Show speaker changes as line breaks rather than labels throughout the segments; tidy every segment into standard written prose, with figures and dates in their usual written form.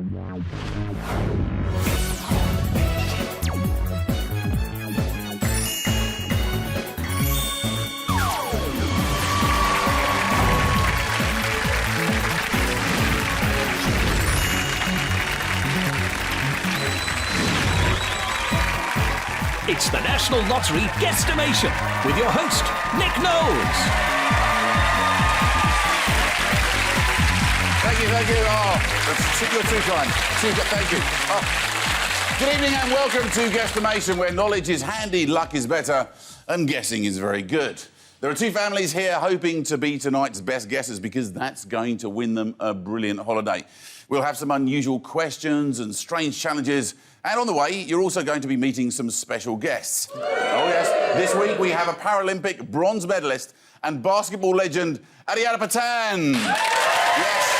It's the National Lottery Guesstimation with your host, Nick Knowles.
Thank you. Oh, you're too kind. Thank you. Oh. Good evening and welcome to Guesstimation, where knowledge is handy, luck is better, and guessing is very good. There are two families here hoping to be tonight's best guessers because that's going to win them a brilliant holiday. We'll have some unusual questions and strange challenges. And on the way, you're also going to be meeting some special guests. Oh, yes. This week, we have a Paralympic bronze medalist and basketball legend, Ariana Patan. Yes.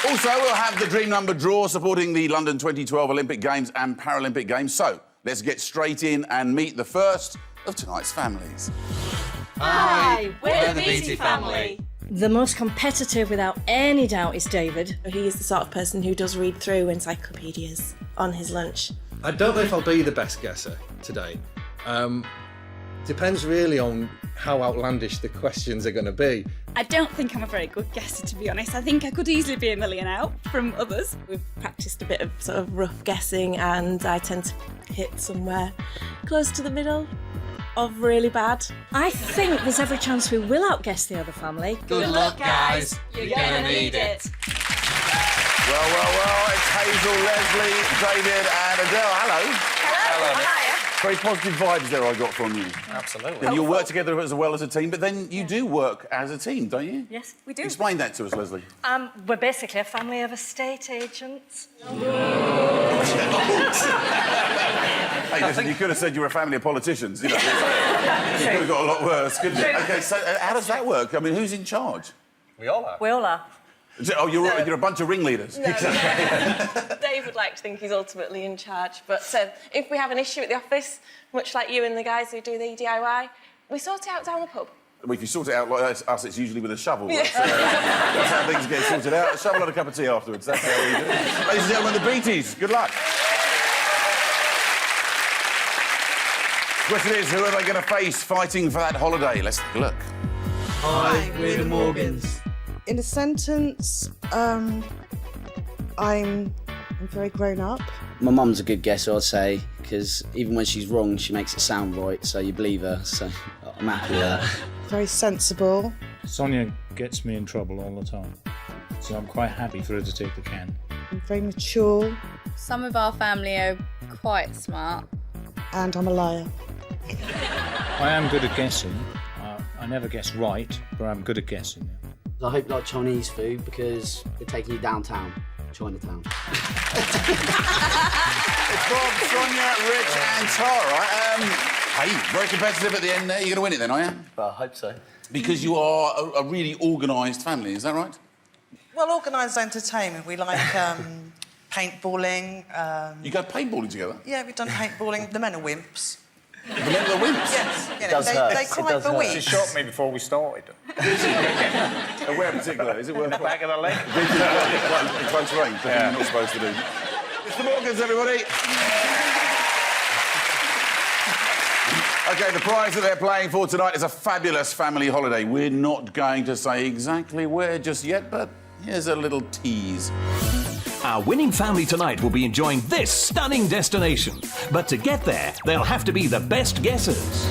Also, we'll have the Dream Number draw supporting the London 2012 Olympic Games and Paralympic Games. So, let's get straight in and meet the first of tonight's families.
Hi, we're the Beatty family.
The most competitive, without any doubt, is David.
He is the sort of person who does read through encyclopedias on his lunch.
I don't know if I'll be the best guesser today. Depends really on how outlandish the questions are going to be.
I don't think I'm a very good guesser, to be honest. I think I could easily be a million out from others.
We've practiced a bit of sort of rough guessing and I tend to hit somewhere close to the middle of really bad.
I think there's every chance we will outguess the other family.
Good luck, guys. You're gonna need it.
Well, it's Hazel, Leslie, David and Adele. Hello. Very positive vibes there I got from you.
Absolutely.
And you'll work together as well as a team, but then you do work as a team, don't you?
Yes, we do.
Explain that to us, Leslie.
We're basically a family of estate agents.
Hey, listen, you could have said you were a family of politicians. You know, you could have got a lot worse, couldn't you? OK, so how does that work? I mean, who's in charge?
We all are.
We all are.
Oh, you're a bunch of ringleaders.
No, Dave would like to think he's ultimately in charge, but if we have an issue at the office, much like you and the guys who do the DIY, we sort it out down the pub.
Well, if you sort it out like us, it's usually with a shovel. That's how things get sorted out. A shovel and a cup of tea afterwards. That's how we do it. Ladies and gentlemen, the Beaties, good luck. The question is, who are they going to face fighting for that holiday? Let's take a look.
Hi, we're the Morgans.
In a sentence, I'm very grown up.
My mum's a good guesser, I'd say, because even when she's wrong, she makes it sound right, so you believe her, so I'm happy with that.
Very sensible.
Sonia gets me in trouble all the time, so I'm quite happy for her to take the can.
I'm very mature.
Some of our family are quite smart.
And I'm a liar.
I am good at guessing. I never guess right, but I'm good at guessing.
I hope you like Chinese food, because we're taking you downtown, Chinatown.
It's Bob, Sonia, Rich and Tara. Hey, very competitive at the end there. You're going to win it then, are you?
Well, I hope so.
Because you are a really organised family, is that right?
Well, organised entertainment. We like paintballing.
You go paintballing together?
Yeah, we've done paintballing. The men are wimps.
The men are the wimps?
Yes. You know,
does hurt.
they cry for weeks.
She shot me before we started.
Where in particular? Is it worth it?
Back of the leg.
In close range, you're not supposed to do. It's the Morgans, everybody. OK, the prize that they're playing for tonight is a fabulous family holiday. We're not going to say exactly where just yet, but here's a little tease.
Our winning family tonight will be enjoying this stunning destination. But to get there, they'll have to be the best guessers.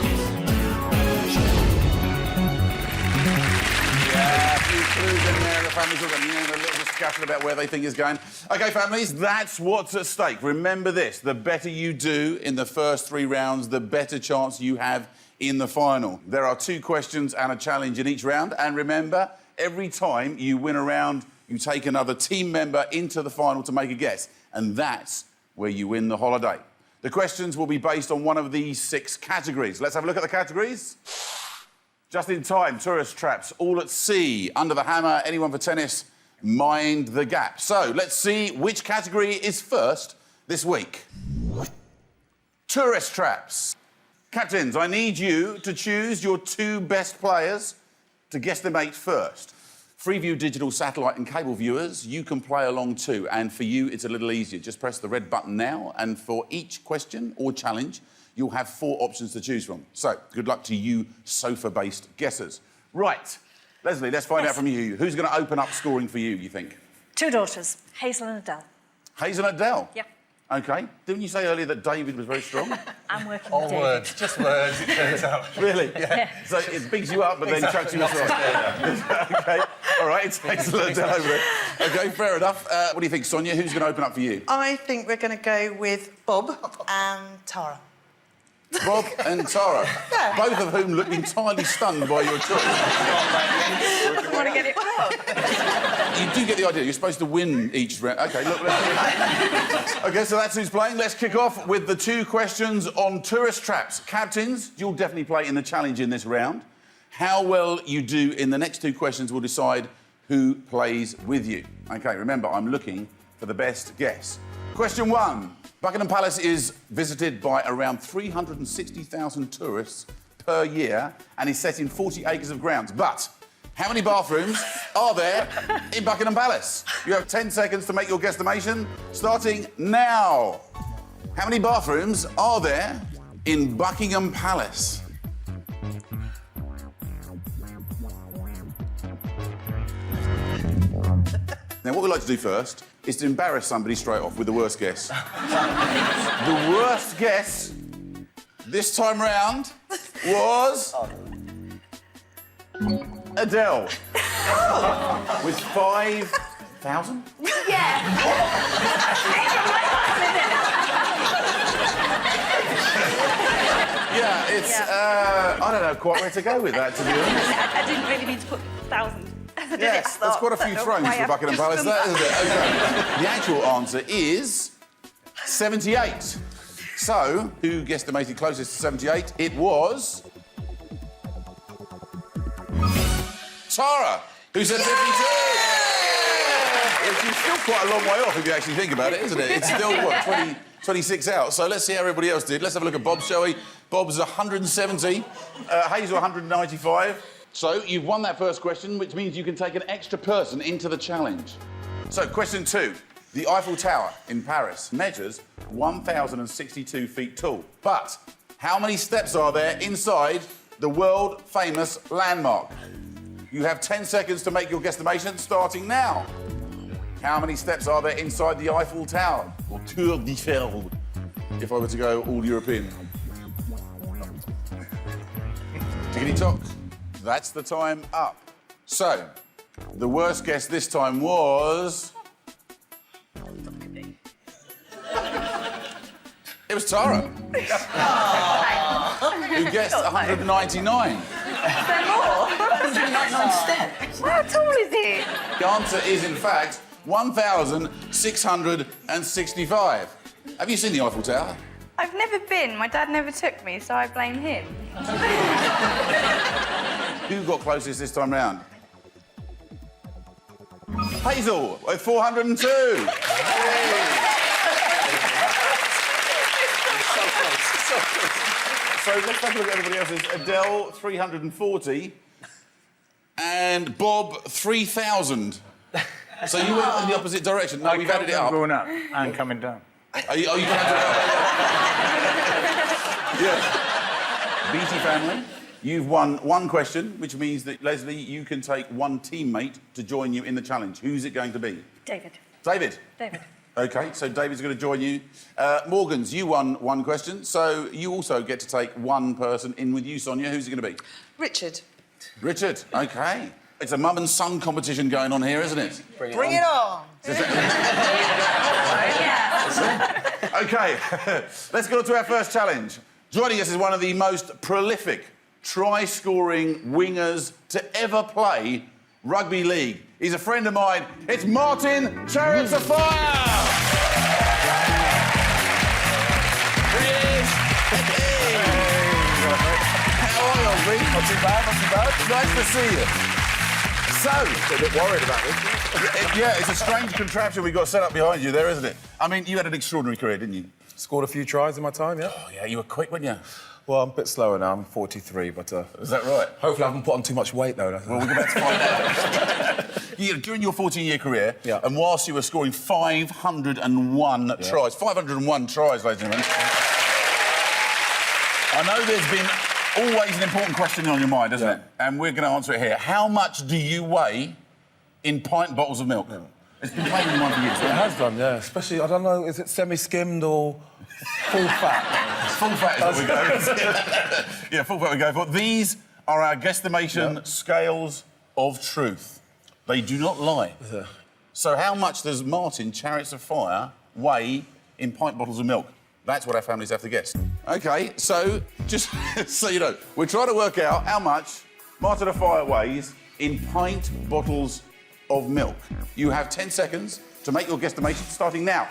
Yeah, a few clues in there. The families all got a little discussion about where they think is going. OK, families, that's what's at stake. Remember this, the better you do in the first 3 rounds, the better chance you have in the final. There are 2 questions and a challenge in each round. And remember, every time you win a round, you take another team member into the final to make a guess, and that's where you win the holiday. The questions will be based on one of these 6 categories. Let's have a look at the categories. Just in time, tourist traps, all at sea, under the hammer, anyone for tennis, mind the gap. So let's see which category is first this week. Tourist traps. Captains, I need you to choose your 2 best players to guesstimate first. Freeview digital satellite and cable viewers, you can play along too. And for you, it's a little easier. Just press the red button now, and for each question or challenge, you'll have 4 options to choose from. So, good luck to you sofa-based guessers. Right, Leslie, let's find out from you. Who's going to open up scoring for you think?
2 daughters, Hazel and Adele.
Hazel and Adele?
Yep.
OK. Didn't you say earlier that David was very strong?
I'm working
All
with David.
words, just words, it turns out.
Really?
Yeah.
So it bigs you up, but then chucks you aside. OK. All right, it's Hazel and Adele over there. OK, fair enough. What do you think, Sonia? Who's going to open up for you?
I think we're going to go with Bob and Tara.
Bob and Tara, both of whom look entirely stunned by your choice.
I want to get it wrong.
You do get the idea. You're supposed to win each round. OK, look. OK, so that's who's playing. Let's kick off with the 2 questions on tourist traps. Captains, you'll definitely play in the challenge in this round. How well you do in the next 2 questions will decide who plays with you. OK, remember, I'm looking for the best guess. Question 1. Buckingham Palace is visited by around 360,000 tourists per year and is set in 40 acres of grounds. But how many bathrooms are there in Buckingham Palace? You have 10 seconds to make your guesstimation, starting now. How many bathrooms are there in Buckingham Palace? Now, what we like to do first is to embarrass somebody straight off with the worst guess. The worst guess this time round was Adele. With 5,000? Yeah, it's... I don't know quite where to go with that, to be honest.
I didn't really need to put 1,000.
Yes, that's quite a few thrones for Buckingham Palace, that, isn't it? OK. The actual answer is 78. So, who guesstimated closest to 78? It was... Tara, who said 52. Which is still quite a long way off if you actually think about it, isn't it? It's still, what, 26 out. So let's see how everybody else did. Let's have a look at Bob, shall we? Bob's 170, Hazel 195. So you've won that first question, which means you can take an extra person into the challenge. So question 2. The Eiffel Tower in Paris measures 1,062 feet tall. But how many steps are there inside the world-famous landmark? You have 10 seconds to make your guesstimation, starting now. How many steps are there inside the Eiffel Tower? Or Tour d'Eiffel, if I were to go all European. Tickety-tock. That's the time up. So, the worst guess this time was... It was Tara. Who guessed 199.
How tall is it?
The answer is, in fact, 1,665. Have you seen the Eiffel Tower?
I've never been. My dad never took me, so I blame him.
Who got closest this time round? Hazel, with 402. So let's take a look at everybody else's. Adele, 340. And Bob, 3,000. So you went in the opposite direction. No, we've added it up.
Going up and coming down.
Are you counting it up? Yeah. BT family, you've won 1 question, which means that, Leslie, you can take 1 teammate to join you in the challenge. Who's it going to be?
David.
David?
David.
OK, so David's going to join you. Morgans, you won 1 question, so you also get to take 1 person in with you, Sonia. Who's it going to be?
Richard.
Richard, OK. It's a mum and son competition going on here, isn't it?
Bring it on.
OK, let's go to our first challenge. Joining us is one of the most prolific try-scoring wingers to ever play rugby league. He's a friend of mine. It's Martin Chariots of Fire! Here he is. Hey. How are you, Ollie?
Not too bad, not too bad.
Nice to see you. So...
A bit worried about this.
Yeah, it's a strange contraption we've got set up behind you there, isn't it? I mean, you had an extraordinary career, didn't you?
Scored a few tries in my time, yeah.
Oh, yeah, you were quick, weren't you?
Well, I'm a bit slower now. I'm 43, but...
Is that right?
Hopefully I haven't put on too much weight, though.
Well, we're about to find out. during your 14-year career,
Yeah.
and whilst you were scoring 501 tries, 501 tries, ladies and gentlemen. I know there's been always an important question on your mind, isn't it? And we're going to answer it here. How much do you weigh in pint bottles of milk? It's been playing in your mind for years.
It has done, yeah. Especially, I don't know, is it semi-skimmed or full fat?
Full fat is what we go for. Yeah, full fat we go for. These are our guesstimation scales of truth. They do not lie.
Yeah.
So how much does Martin Chariots of Fire weigh in pint bottles of milk? That's what our families have to guess. OK, so just so you know, we're trying to work out how much Martin of Fire weighs in pint bottles of milk. You have 10 seconds to make your guesstimation, starting now.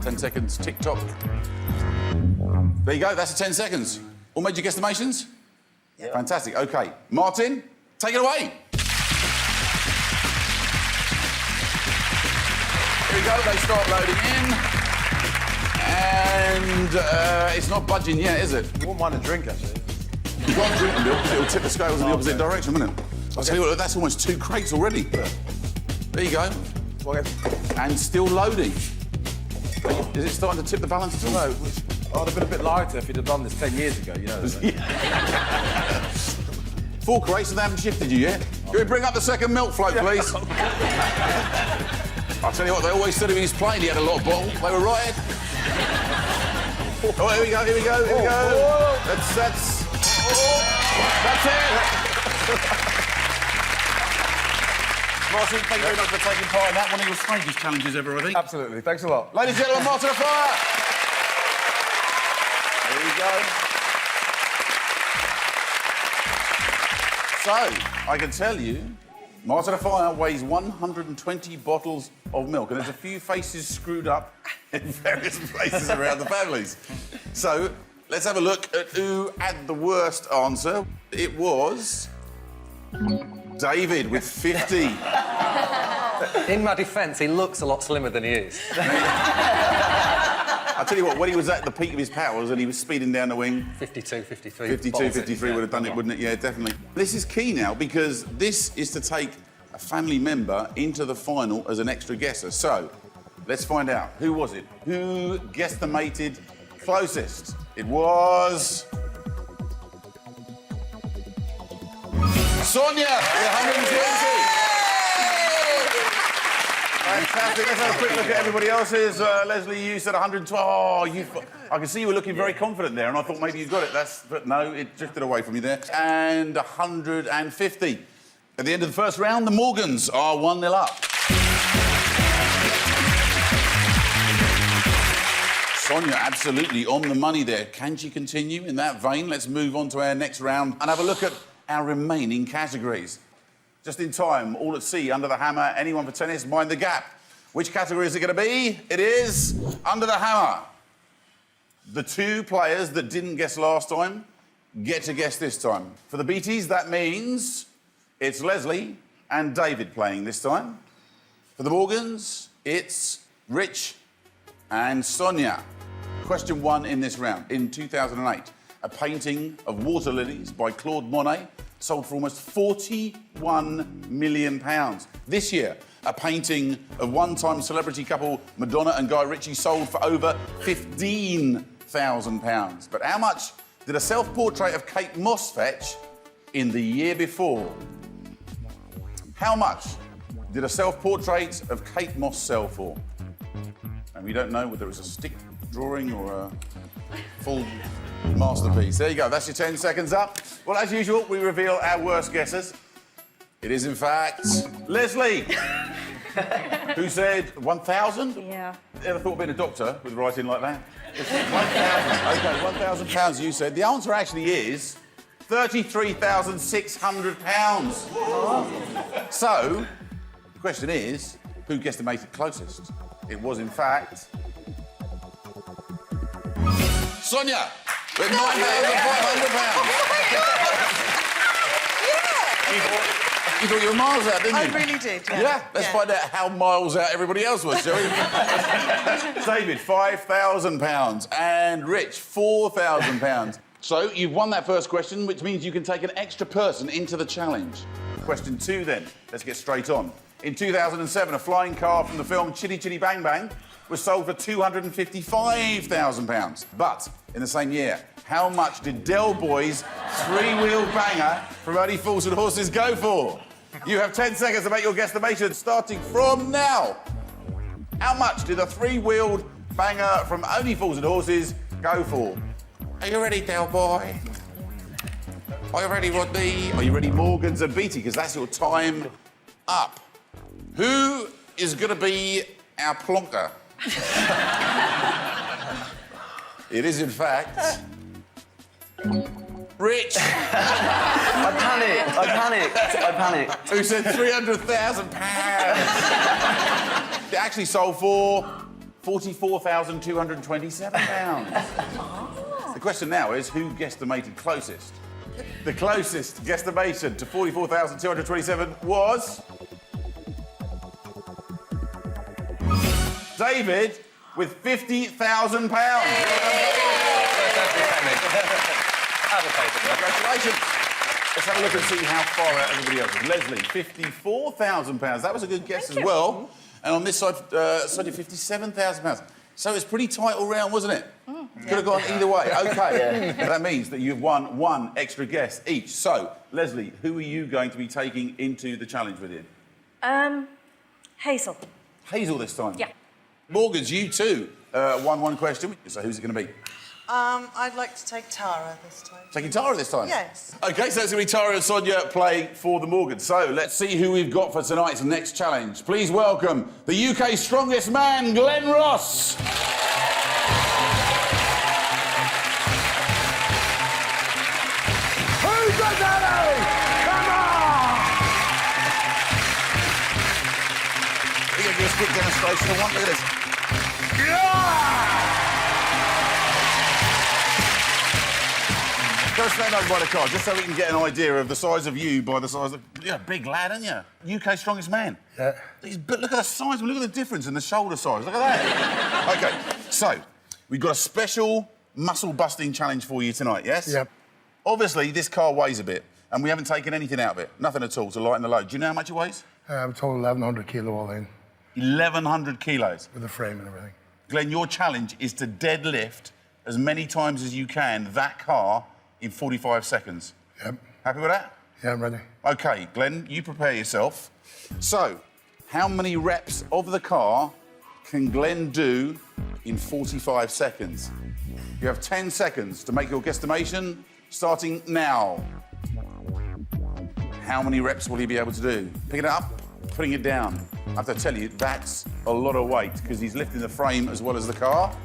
Ten seconds, tick-tock. There you go, that's the 10 seconds. All made your guesstimations? Yeah. Fantastic, OK. Martin, take it away. Here we go, they start loading in. And it's not budging yet, is it?
You wouldn't mind a drink, actually.
You can't drink the milk because it'll tip the scales in the opposite direction, wouldn't it? I'll tell you what, that's almost 2 crates already. There you go. And still loading. Is it starting to tip the balance at all?
No, I'd have been a bit lighter if you'd have done this 10 years ago, you know.
4 crates and they haven't shifted you yet. Can we bring up the second milk float, please? I'll tell you what, they always said if he was playing, he had a lot of bottles. They were right. Oh, here we go, here we go, here we go. That's it. Martin, thank you very much for taking part in that. One of your strangest challenges ever, I think.
Absolutely, thanks a lot.
Ladies and gentlemen, Martin of Fire. There you go. So, I can tell you, Martin of Fire weighs 120 bottles of milk, and there's a few faces screwed up in various places around the families. So, let's have a look at who had the worst answer. It was David with 50.
In my defence, he looks a lot slimmer than he is.
I'll tell you what, when he was at the peak of his powers and he was speeding down the wing...
52, 53.
52, 53 would have done it, wouldn't it? Yeah, definitely. This is key now because this is to take a family member into the final as an extra guesser. So, let's find out. Who was it? Who guesstimated closest? It was... Sonia, 120. Fantastic. Let's have a quick look at everybody else's. Leslie, you said 112. Oh, I can see you were looking very confident there, and I thought maybe you got it. But no, it drifted away from you there. And 150. At the end of the first round, the Morgans are 1-0 up. Sonia, absolutely on the money there. Can she continue in that vein? Let's move on to our next round and have a look at our remaining categories. Just in time, all at sea, under the hammer, anyone for tennis, mind the gap. Which category is it going to be? It is under the hammer. The 2 players that didn't guess last time get to guess this time. For the Beaties, that means it's Leslie and David playing this time. For the Morgans, it's Rich and Sonia. Question 1 in this round. In 2008, a painting of water lilies by Claude Monet sold for almost £41 million. This year, a painting of one-time celebrity couple Madonna and Guy Ritchie sold for over £15,000. But how much did a self-portrait of Kate Moss fetch in the year before? How much did a self-portrait of Kate Moss sell for? And we don't know whether it was a stick drawing or a full masterpiece. There you go, that's your 10 seconds up. Well, as usual, we reveal our worst guesses. It is, in fact, Leslie, who said 1,000?
Yeah.
Ever thought of being a doctor with writing like that? 1,000. OK, £1,000 you said. The answer actually is £33,600. So, the question is, who guesstimated closest? It was, in fact... Sonia, with £9,500.
Oh my God! Yeah!
You thought you were miles out, didn't you?
I really did, yeah.
Yeah? Let's find out how miles out everybody else was, shall we? David, £5,000. And Rich, £4,000. So you've won that first question, which means you can take an extra person into the challenge. Question 2, then. Let's get straight on. In 2007, a flying car from the film Chitty Chitty Bang Bang was sold for £255,000. But in the same year, how much did Del Boy's three-wheel banger from Only Fools and Horses go for? You have 10 seconds to make your guesstimation, starting from now. How much did a three-wheeled banger from Only Fools and Horses go for? Are you ready, Del Boy? Are you ready, Rodney? Are you ready, Morgans and Beatty? Because that's your time up. Who is going to be our plonker? It is, in fact, Rich.
I panicked.
Who said £300,000? It actually sold for £44,227. The question now is, who guesstimated closest? The closest guesstimation to 44,227 was... David, with £50,000. Congratulations. Let's have a look and see how far out everybody else is. Leslie, £54,000. That was a good guess as well. And on this side, Sonia, £57,000. So it's pretty tight all round, wasn't it? Could have gone either way. OK. That means that you've won one extra guess each. So, Leslie, who are you going to be taking into the challenge with you?
Hazel.
Hazel this time?
Yeah.
Morgans, you too won one question. So who's it going to be?
I'd like to take Tara this time.
Taking Tara this time?
Yes.
OK, so it's going to be Tara and Sonia playing for the Morgans. So let's see who we've got for tonight's next challenge. Please welcome the UK's strongest man, Glenn Ross.
Who's the daddy? Come on!
We're going to give us a quick demonstration of one. Look at this. Go stand over by the car, just so we can get an idea of the size of you by the size of... You're a big lad, aren't you? UK's strongest man.
Yeah.
But look at the size, look at the difference in the shoulder size. Look at that. OK, so, we've got a special muscle-busting challenge for you tonight, yes?
Yep.
Obviously, this car weighs a bit, and we haven't taken anything out of it. Nothing at all to lighten the load. Do you know how much it weighs?
I'm total 1,100 kilo all in,
1,100 kilos.
with the frame and everything.
Glenn, your challenge is to deadlift as many times as you can that car in 45 seconds.
Yep.
Happy with that?
Yeah, I'm ready.
OK, Glenn, you prepare yourself. So, how many reps of the car can Glenn do in 45 seconds? You have 10 seconds to make your guesstimation, starting now. How many reps will he be able to do? Picking it up, putting it down. I have to tell you, that's a lot of weight, because he's lifting the frame as well as the car.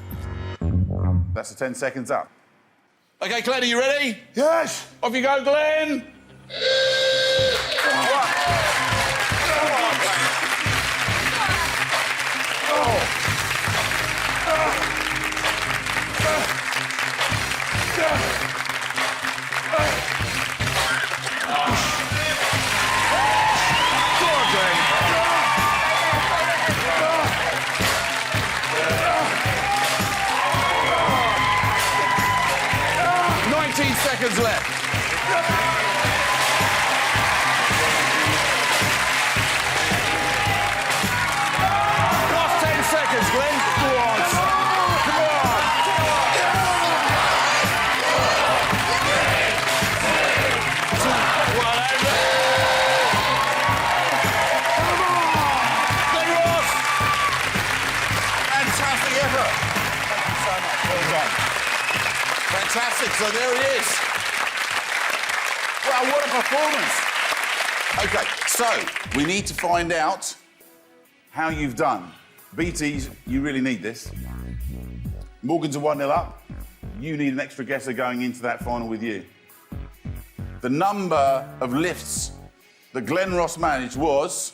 That's the 10 seconds up. OK, Glenn, are you ready?
Yes!
Off you go, Glenn! Seconds left. Last 10 seconds, Glenn. Go on. Come on. Glenn Ross. Fantastic effort. Thank you so much. Well done. Fantastic. So there he is. Wow, what a performance. OK, so we need to find out how you've done. BTs, you really need this. Morgan's a 1-0 up. You need an extra guesser going into that final with you. The number of lifts that Glenn Ross managed was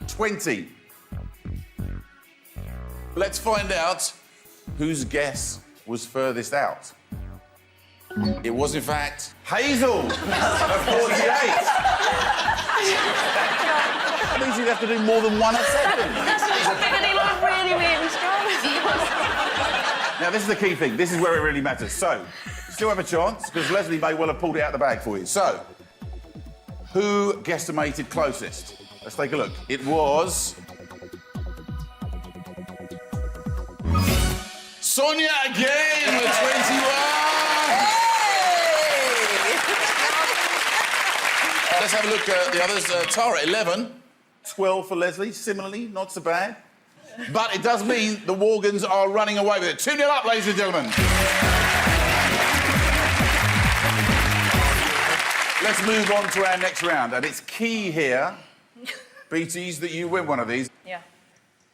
20. Let's find out whose guess was furthest out. It was, in fact, Hazel of 48. That means you'd have to do more than one a second.
That's what I figured he was really, really strong.
Now, this is the key thing. This is where it really matters. So, you still have a chance, because Leslie may well have pulled it out of the bag for you. So, who guesstimated closest? Let's take a look. It was... Sonia again with 21! Let's have a look at the others. Tara, 11. 12 for Leslie, similarly, not so bad. But it does mean the Morgans are running away with it. 2-0 up, ladies and gentlemen. Let's move on to our next round. And it's key here, BTs, that you win one of these.
Yeah.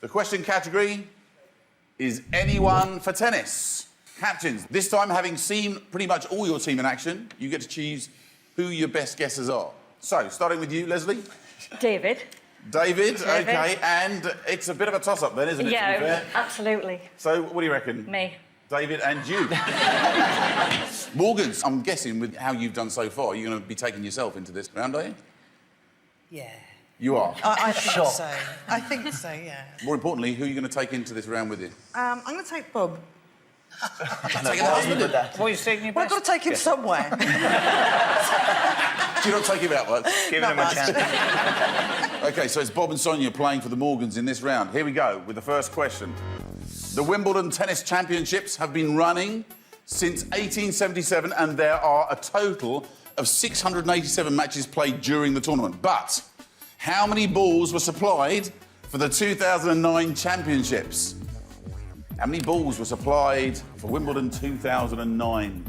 The question category is anyone for tennis. Captains, this time having seen pretty much all your team in action, you get to choose who your best guessers are. So, starting with you, Leslie.
David.
David, OK, and it's a bit of a toss-up then, isn't it, to be fair?
Absolutely.
So, what do you reckon?
Me.
David and you. Morgans, I'm guessing with how you've done so far, you're going to be taking yourself into this round, are you?
Yeah.
You are?
I think so. I think so, yeah.
More importantly, who are you going to take into this round with you?
I'm going to take Bob.
Taking the husband?
What are you taking?
Well, I've got to take him somewhere.
Do you not take him out much?
Giving him a chance.
OK, so it's Bob and Sonia playing for the Morgans in this round. Here we go with the first question. The Wimbledon Tennis Championships have been running since 1877 and there are a total of 687 matches played during the tournament. But how many balls were supplied for the 2009 championships? How many balls were supplied for Wimbledon 2009?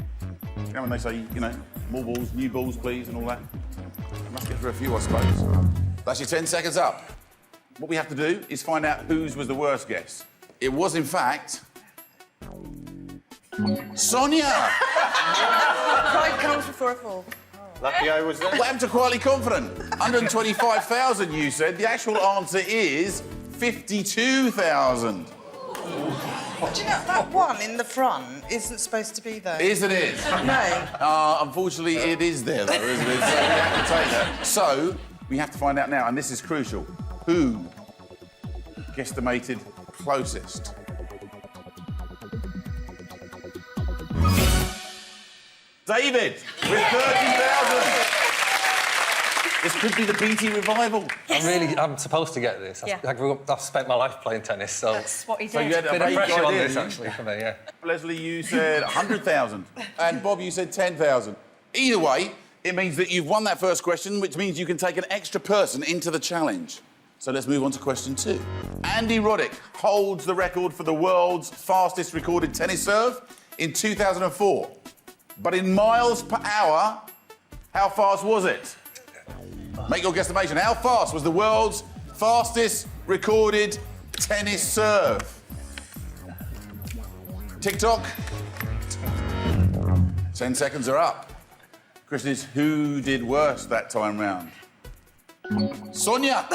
You know when they say, you know, more balls, new balls, please, and all that? I must get through a few, I suppose. That's your 10 seconds up. What we have to do is find out whose was the worst guess. It was, in fact... Sonia!
Pride comes before a fall.
Lucky I was there.
What happened to Quietly Confident? 125,000, you said. The actual answer is 52,000.
Do you know, that one in the front isn't supposed to be there?
Isn't it?
No.
Unfortunately, it is there, though, isn't it? So we have to take that. So, we have to find out now, and this is crucial. Who guesstimated closest? David, with 30,000. This could be the BT revival.
I'm supposed to get this.
Yeah.
I grew up, I've spent my life playing tennis, so...
That's what he did.
So you had
a bit of
vague
pressure on
idea,
this,
didn't you?
actually, for me, yeah.
Leslie, you said 100,000. And Bob, you said 10,000. Either way, it means that you've won that first question, which means you can take an extra person into the challenge. So let's move on to question 2. Andy Roddick holds the record for the world's fastest recorded tennis serve in 2004. But in miles per hour, how fast was it? Make your guesstimation. How fast was the world's fastest recorded tennis serve? TikTok. 10 seconds are up. Question is, who did worse that time round? Sonia!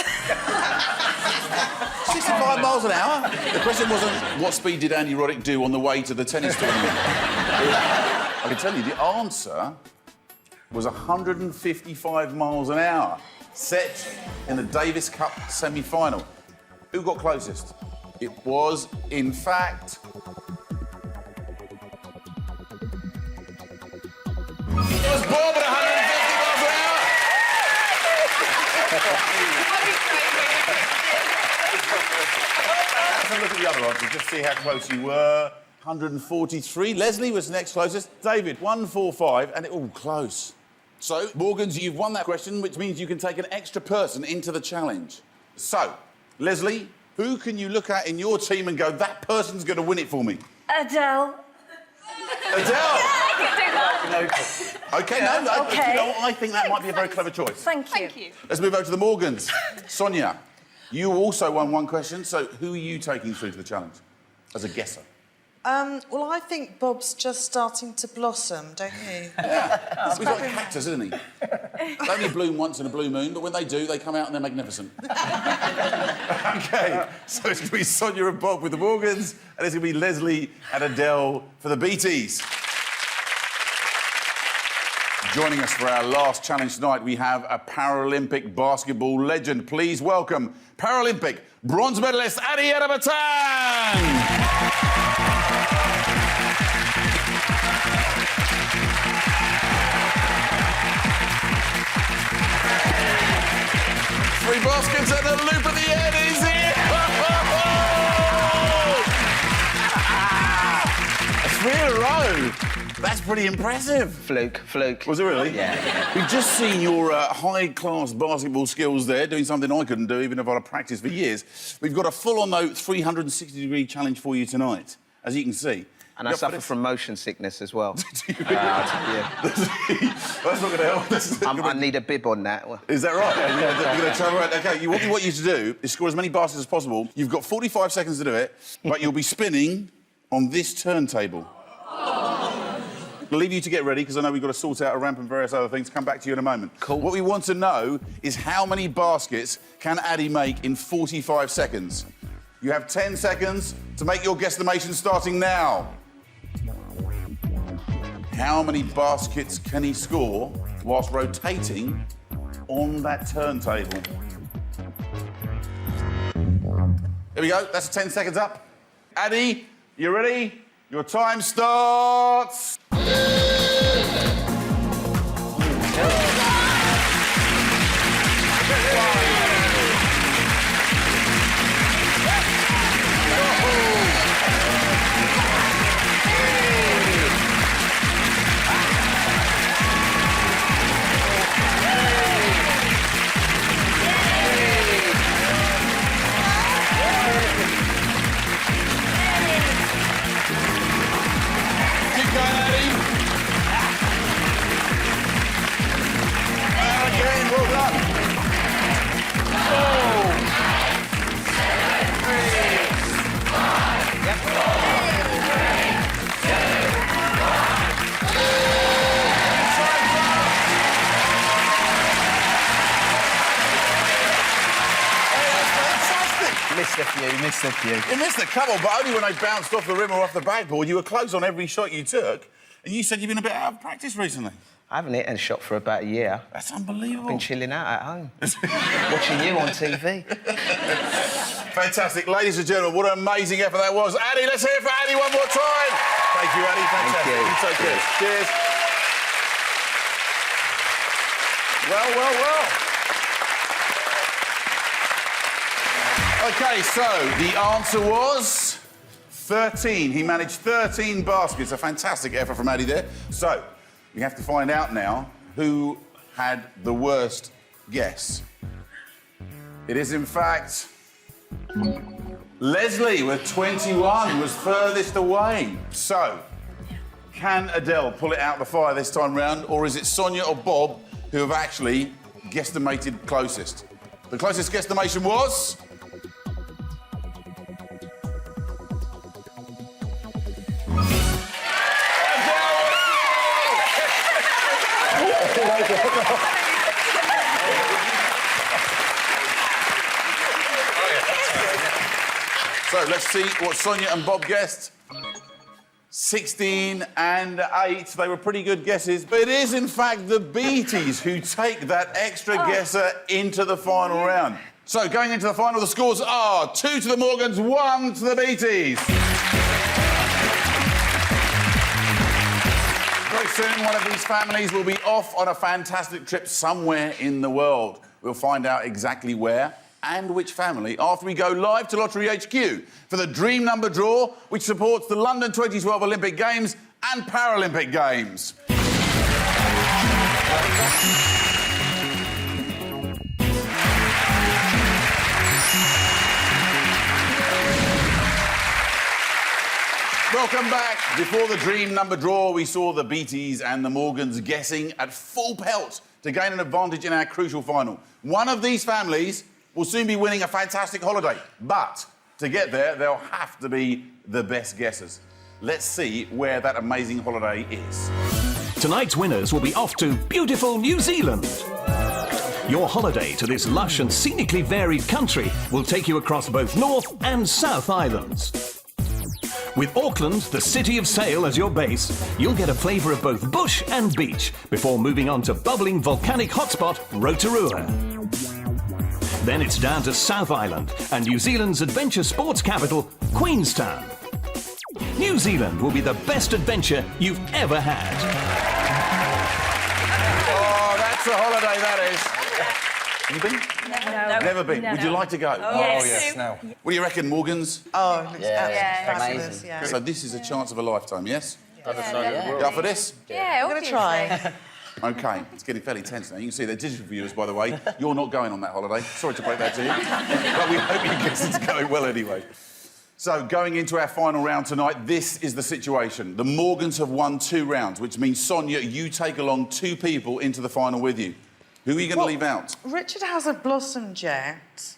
65 miles an hour? The question wasn't, what speed did Andy Roddick do on the way to the tennis tournament? I can tell you, the answer was 155 miles an hour, set in the Davis Cup semi-final. Who got closest? It was, in fact... It was Bob at 150 miles an hour! Let's have a look at the other answers, just see how close you were. 143. Leslie was next closest. David, 145, and it all close. So, Morgans, you've won that question, which means you can take an extra person into the challenge. So, Leslie, who can you look at in your team and go, that person's going to win it for me?
Adele.
Adele!
No.
OK, no,
OK.
You know, I think that might be a very clever choice.
Thank you.
Thank you.
Let's move over to the Morgans. Sonia, you also won one question, so who are you taking through to the challenge as a guesser?
Well, I think Bob's just starting to blossom, don't you?
Yeah. He's like a cactus, isn't he? They only bloom once in a blue moon, but when they do, they come out and they're magnificent. OK, so it's going to be Sonia and Bob with the Morgans, and it's going to be Leslie and Adele for the BTs. Joining us for our last challenge tonight, we have a Paralympic basketball legend. Please welcome Paralympic bronze medalist Adi Edabatan. 3 baskets and a loop at the end. He's here. That's 3 in a row. That's pretty impressive.
Fluke.
Was it really?
Yeah.
We've just seen your high-class basketball skills there, doing something I couldn't do, even if I'd practiced for years. We've got a full-on, though, 360-degree challenge for you tonight, as you can see.
And I suffer from motion sickness as well.
Yeah. That's not going to help.
I need a bib on that.
Is that right? You're going to travel around. OK, what we want you to do is score as many baskets as possible. You've got 45 seconds to do it, but you'll be spinning on this turntable. I'll leave you to get ready, because I know we've got to sort out a ramp and various other things. Come back to you in a moment.
Cool.
What we want to know is how many baskets can Adi make in 45 seconds? You have 10 seconds to make your guesstimation starting now. How many baskets can he score whilst rotating on that turntable? Here we go. That's 10 seconds up. Adi, you ready? Your time starts.
Missed a few.
You missed a couple, but only when they bounced off the rim or off the backboard. You were close on every shot you took, and you said you've been a bit out of practice recently.
I haven't hit a shot for about a year.
That's unbelievable.
I've been chilling out at home, watching you on TV.
Fantastic. Ladies and gentlemen, what an amazing effort that was. Adi, let's hear it for Adi one more time. Thank you, Adi. Fantastic.
Thank you.
So good. Cheers. Well. OK, so the answer was 13. He managed 13 baskets. A fantastic effort from Adi there. So we have to find out now who had the worst guess. It is, in fact, Leslie with 21 was furthest away. So, can Adele pull it out the fire this time round, or is it Sonia or Bob who have actually guesstimated closest? The closest guesstimation was... So let's see what Sonia and Bob guessed. 16 and 8. They were pretty good guesses, but it is in fact the Beaties who take that extra guesser into the final round. So going into the final, the scores are 2 to the Morgans, 1 to the Beaties. Very soon, one of these families will be off on a fantastic trip somewhere in the world. We'll find out exactly where and which family after we go live to Lottery HQ for the Dream Number Draw, which supports the London 2012 Olympic Games and Paralympic Games. Welcome back. Before the Dream Number Draw, we saw the Beaties and the Morgans guessing at full pelt to gain an advantage in our crucial final. One of these families will soon be winning a fantastic holiday, but to get there, they'll have to be the best guessers. Let's see where that amazing holiday is.
Tonight's winners will be off to beautiful New Zealand. Your holiday to this lush and scenically varied country will take you across both North and South Islands. With Auckland, the city of sail, as your base, you'll get a flavour of both bush and beach before moving on to bubbling volcanic hotspot Rotorua. Then it's down to South Island and New Zealand's adventure sports capital, Queenstown. New Zealand will be the best adventure you've ever had.
Oh, that's a holiday, that is. Have you been?
No.
Never been. Would you like to go?
Oh, yes.
now.
What do you reckon, Morgans?
Oh, it looks absolutely
Yeah.
fabulous,
Amazing.
yeah.
So this is a chance of a lifetime, yes?
Yeah, definitely.
You up for this?
Yeah,
I'm going to try.
OK, it's getting fairly tense now. You can see they're digital viewers, by the way. You're not going on that holiday. Sorry to break that to you. But we hope you guess it's going well anyway. So, going into our final round tonight, this is the situation. The Morgans have won 2 rounds, which means, Sonia, you take along 2 people into the final with you. Who are you going to leave out?
Richard hasn't blossomed yet,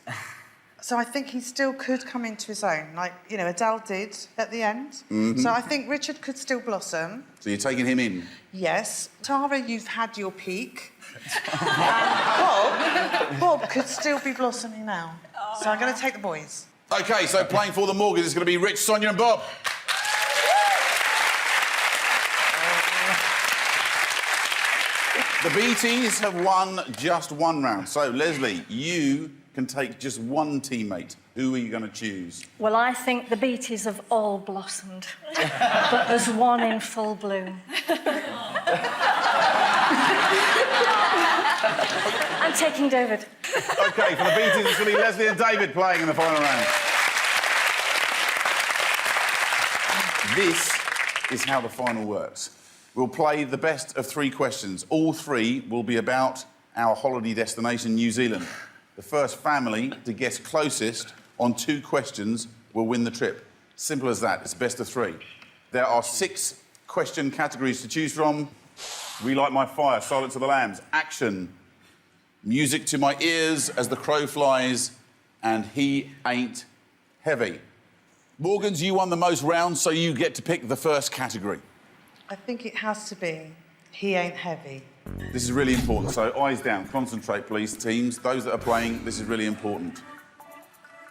so I think he still could come into his own, like, you know, Adele did at the end. So I think Richard could still blossom.
So you're taking him in?
Yes. Tara, you've had your peak. And Bob could still be blossoming now. So I'm going to take the boys.
OK, so playing for the Morgans is going to be Rich, Sonia and Bob. The BTs have won just 1 round. So, Leslie, you can take just 1 teammate. Who are you going to choose?
Well, I think the Beaties have all blossomed, but there's one in full bloom. I'm taking David.
OK, for the BTs, it's going to be Leslie and David playing in the final round. This is how the final works. We'll play the best of 3 questions. All 3 will be about our holiday destination, New Zealand. The first family to guess closest on 2 questions will win the trip. Simple as that. It's best of 3. There are 6 question categories to choose from. Relight My Fire, Silence of the Lambs, Action, Music to My Ears as the Crow Flies, and He Ain't Heavy. Morgans, you won the most rounds, so you get to pick the first category.
I think it has to be He Ain't Heavy.
This is really important, so eyes down. Concentrate, please, teams. Those that are playing, this is really important.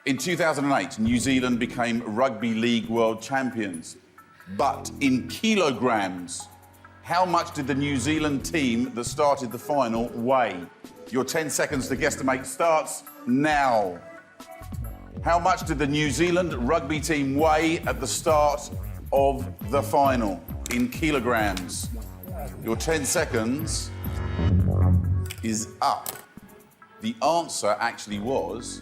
In 2008, New Zealand became Rugby League World Champions. But in kilograms, how much did the New Zealand team that started the final weigh? Your 10 seconds to guesstimate starts now. How much did the New Zealand rugby team weigh at the start of the final in kilograms? Your 10 seconds is up. The answer actually was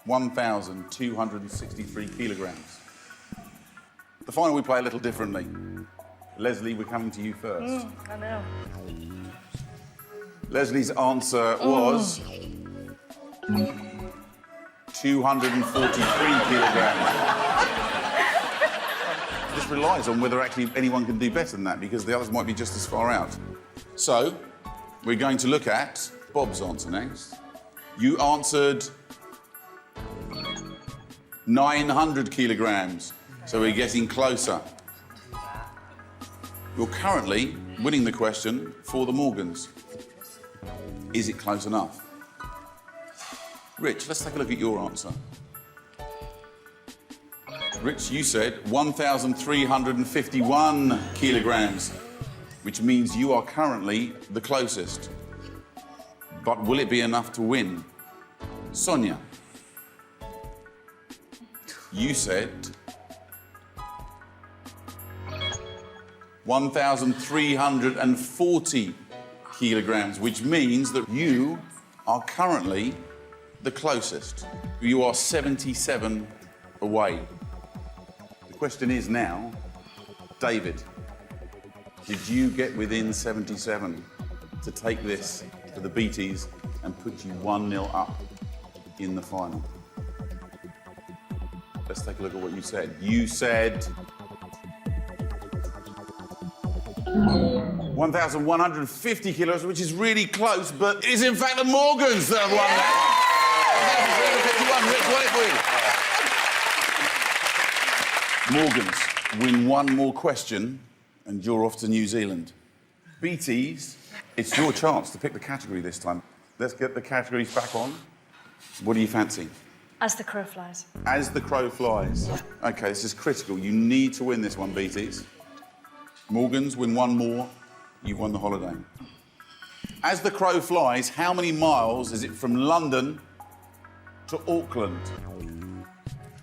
1,263 kilograms. The final we play a little differently. Leslie, we're coming to you first.
I know.
Leslie's answer was 243 kilograms. This relies on whether actually anyone can do better than that, because the others might be just as far out. So, we're going to look at Bob's answer next. You answered 900 kilograms, so we're getting closer. You're currently winning the question for the Morgans. Is it close enough? Rich, let's take a look at your answer. Rich, you said 1,351 kilograms, which means you are currently the closest. But will it be enough to win? Sonia, you said 1,340 kilograms, which means that you are currently the closest. You are 77 away. The question is now, David, did you get within 77 to take this to the BTs and put you 1-0 up in the final? Let's take a look at what you said. You said 1,150 kilos, which is really close, but it is in fact the Morgans that have won that one. 1,351. Rich, what it for you? Morgans win 1 more question, and you're off to New Zealand. BTs, it's your chance to pick the category this time. Let's get the categories back on. What do you fancy?
As the crow flies.
As the crow flies. OK, this is critical. You need to win this one, Beaties. Morgans, win one more, you've won the holiday. As the crow flies, how many miles is it from London to Auckland?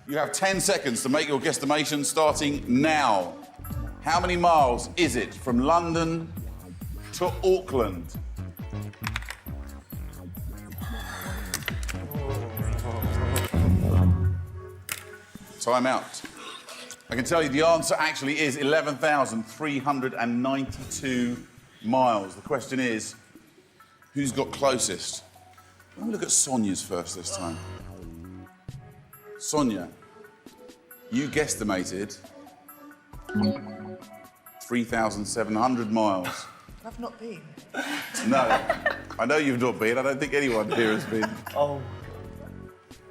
You have 10 seconds to make your guesstimation starting now. How many miles is it from London to Auckland? Time out. I can tell you the answer actually is 11,392 miles. The question is, who's got closest? Let me look at Sonia's first this time. Sonia, you guesstimated 3,700 miles.
I've not been.
No, I know you've not been. I don't think anyone here has been.
Oh.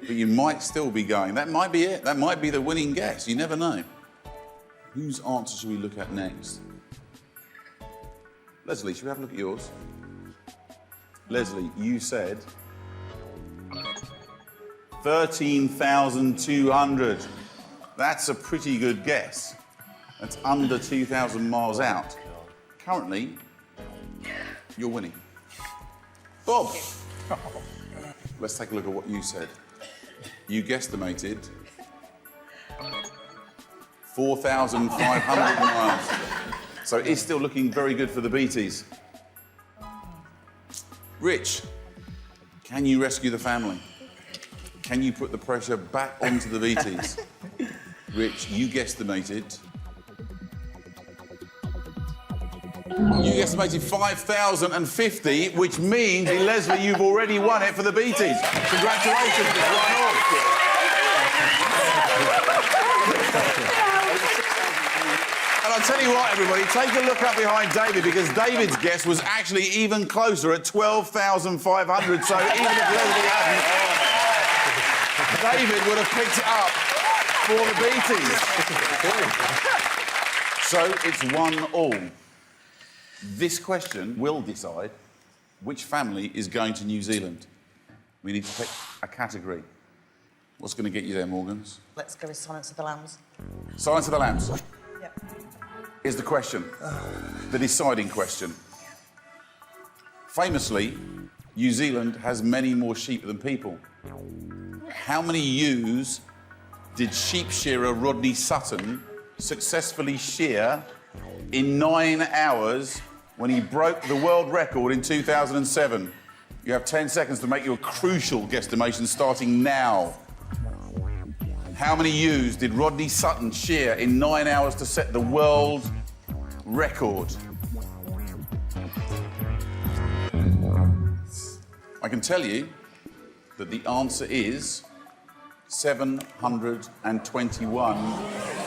But you might still be going. That might be it. That might be the winning guess. You never know. Whose answer should we look at next? Leslie, should we have a look at yours? Leslie, you said 13,200. That's a pretty good guess. That's under 2,000 miles out. Currently, you're winning. Bob, let's take a look at what you said. You guesstimated 4,500 miles. So it's still looking very good for the Beaties. Rich, can you rescue the family? Can you put the pressure back onto the Beaties? Rich, you guesstimated 5,050, which means, Leslie, you've already won it for the Beaties. Congratulations, it's 1-all. And I'll tell you what, everybody, take a look up behind David, because David's guess was actually even closer at 12,500. So even if Leslie hadn't, David would have picked it up for the Beaties. So it's 1-all. This question will decide which family is going to New Zealand. We need to pick a category. What's going to get you there, Morgans?
Let's go with Silence of the Lambs.
Silence of the Lambs.
Yep.
Is the question. The deciding question. Famously, New Zealand has many more sheep than people. How many ewes did sheep shearer Rodney Sutton successfully shear in 9 hours when he broke the world record in 2007? You have 10 seconds to make your crucial guesstimation starting now. How many ewes did Rodney Sutton shear in 9 hours to set the world record? I can tell you that the answer is 721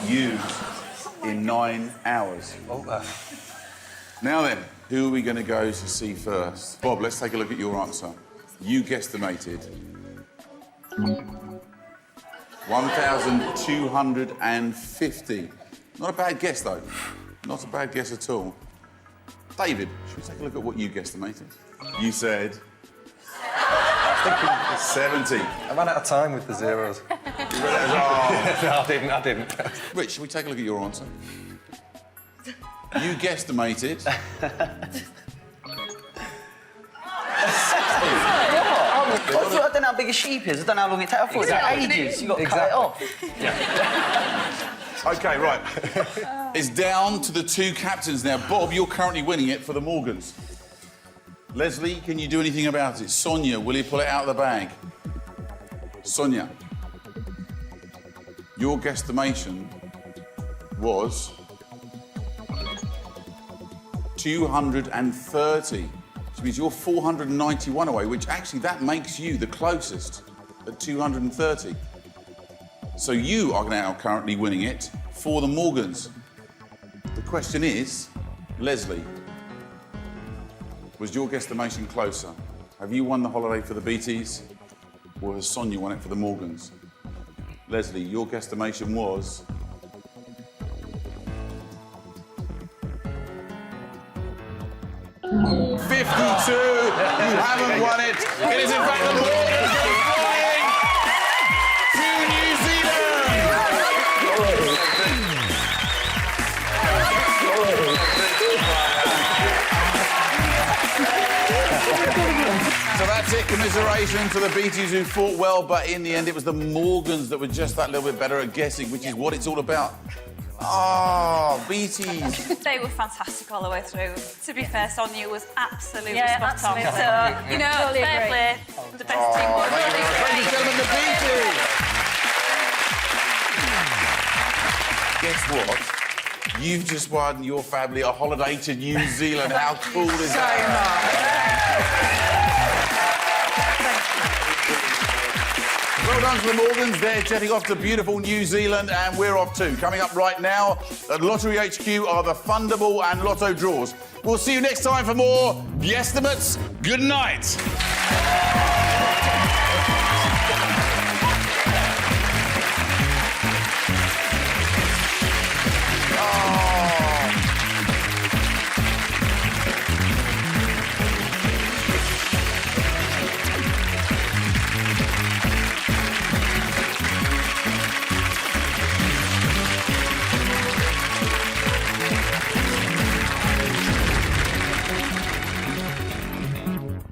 ewes in 9 hours. Now then, who are we going to go to see first? Bob, let's take a look at your answer. You guesstimated 1,250. Not a bad guess, though. Not a bad guess at all. David, should we take a look at what you guesstimated? You said 70.
I ran out of time with the zeros.
Oh.
No, I didn't.
Rich, should we take a look at your answer? You guesstimated...
I don't know how big a sheep is. I don't know how long it takes. I thought it was ages. You've got to cut it off.
OK, right. It's down to the two captains now. Bob, you're currently winning it for the Morgans. Leslie, can you do anything about it? Sonia, will you pull it out of the bag? Sonia, your guesstimation was 230, which means you're 491 away, which actually that makes you the closest at 230. So you are now currently winning it for the Morgans. The question is, Leslie, was your guesstimation closer? Have you won the holiday for the Beaties, or has Sonia won it for the Morgans? Leslie, your guesstimation was... $52. You haven't won it. It is in fact the Morgans who are flying. That's it. Commiseration to the Beaties who fought well, but in the end it was the Morgans that were just that little bit better at guessing, which is what it's all about. Oh, Beaties.
They were fantastic all the way through. To be fair, Sonia was absolutely spot
absolutely.
on. So, you know,
Totally
fair
agree.
play. The best team won.
Thank you very much. Ladies and gentlemen, the Beaties. Guess what? You've just won your family a holiday to New Zealand. How cool is that? Well done to the Morgans. They're jetting off to beautiful New Zealand, and we're off too. Coming up right now at Lottery HQ are the Fundable and Lotto draws. We'll see you next time for more Guesstimates. Good night.